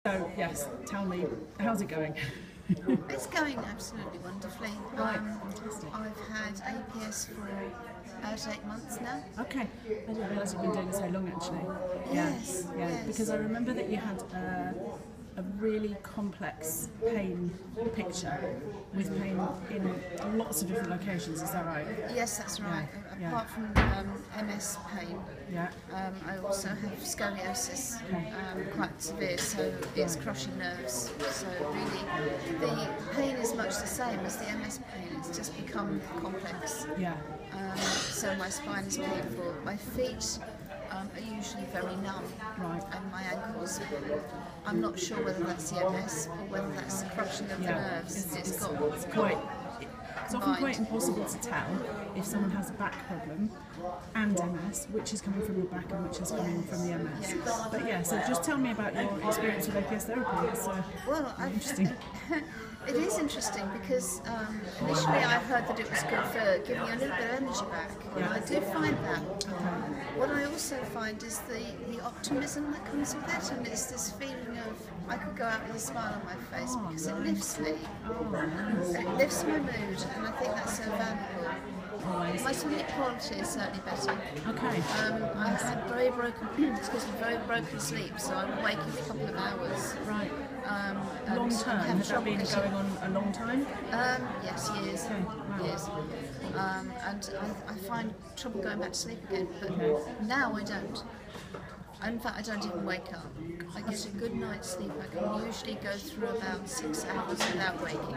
So yes, tell me, how's it going? It's going absolutely wonderfully. Right, fantastic. I've had APS for about 8 months now. Okay, I didn't realise you've been doing it so long actually. Yes, yeah, yes. because I remember that you had a really complex pain picture with pain in lots of different locations, is that right? Yes, that's right. Yeah. Apart from MS pain, Yeah. I also have scoliosis, quite severe, so it's crushing nerves. So really, the pain is much the same as the MS pain. It's just become complex. Yeah. So my spine is painful. My feet are usually very numb, Right. and my ankles. I'm not sure whether that's the MS or whether that's the crushing of the nerves. It's often quite impossible to tell if someone has a back problem and MS, which is coming from your back and which is coming from the MS. Yes. But yeah, so just tell me about your experience with APS therapy. It's interesting. It is interesting because initially I heard that it was good for giving you a little bit of energy back. Yeah. I do find that. What I also find is the optimism that comes with it, and it's this feeling of I could go out with a smile on my face because it lifts me. It lifts my mood, and I think that's so valuable. My sleep quality is certainly better. Okay. I had very broken sleep, so I'm awake every couple of hours. Right. Long term? Has that been going on a long time? Yes, years. Okay. Wow. Years. And I find trouble going back to sleep again, but now I don't. In fact, I don't even wake up. I get a good night's sleep. I can usually go through about 6 hours without waking.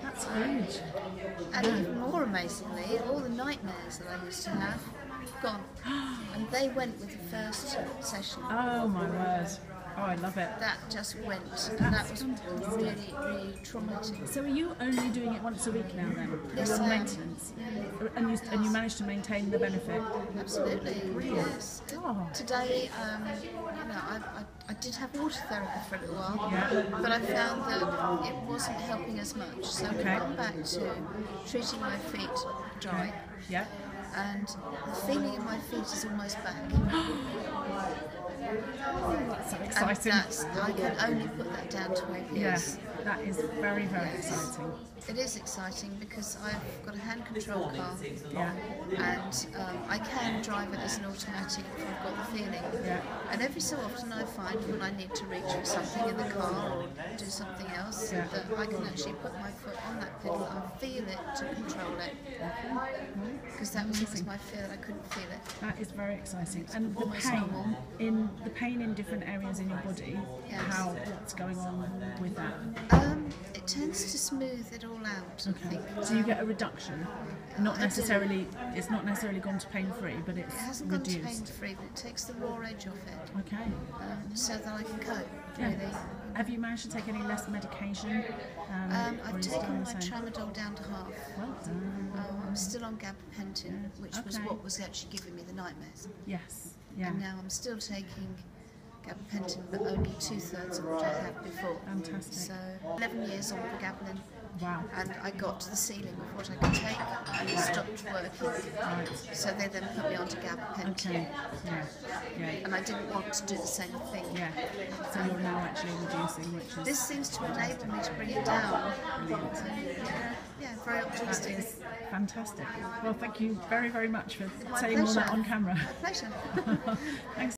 That's huge. And even more amazingly, all the nightmares that I used to have, gone. And they went with the first session. Oh my word. Oh, I love it. That just went, and that was really, really traumatic. So are you only doing it once a week now then? Yes, You're on I am. maintenance? And you managed to maintain the benefit? Absolutely, yes. Oh. Today, I did have water therapy for a little while, but I found that it wasn't helping as much. So we've gone back to treating my feet dry. Yeah. And the feeling in my feet is almost back. That's so exciting. And I can only put that down to APS. Yes, that is very, very exciting. It is exciting because I've got a hand control car, Yeah. and I can drive it as an automatic if I've got the feeling. Yeah. And every so often I find when I need to reach for something in the car or do something else, that I can actually put my foot on that pedal and feel it to control it. Because that was always my fear, that I couldn't feel it. That is very exciting. And the almost normal. pain in different areas in your body, what's going on with that? It tends to smooth it all out, I think. So you get a reduction. It's not necessarily gone to pain-free, but it's It hasn't reduced. gone to pain-free, but it takes the raw edge off it, Okay. so that I can cope, Yeah. really. Have you managed to take any less medication? I've taken my tramadol down to half. Well done. I'm still on gabapentin, which was what was actually giving me the nightmares. Yes. Yeah. And now I'm still taking gabapentin, but only 2/3 of what I had before. Fantastic. So 11 years on pregabalin. Wow. And I got to the ceiling of what I could take, and it stopped working. Right. So they then put me onto gabapentin. Okay. Yeah. Yeah. And I didn't want to do the same thing. Yeah. So you're now actually reducing, which is This seems to enable me to bring it down. brilliant. So, yeah, very That optimistic. is fantastic. Well, thank you very, very much for My saying all that pleasure. on camera. My pleasure. Thanks.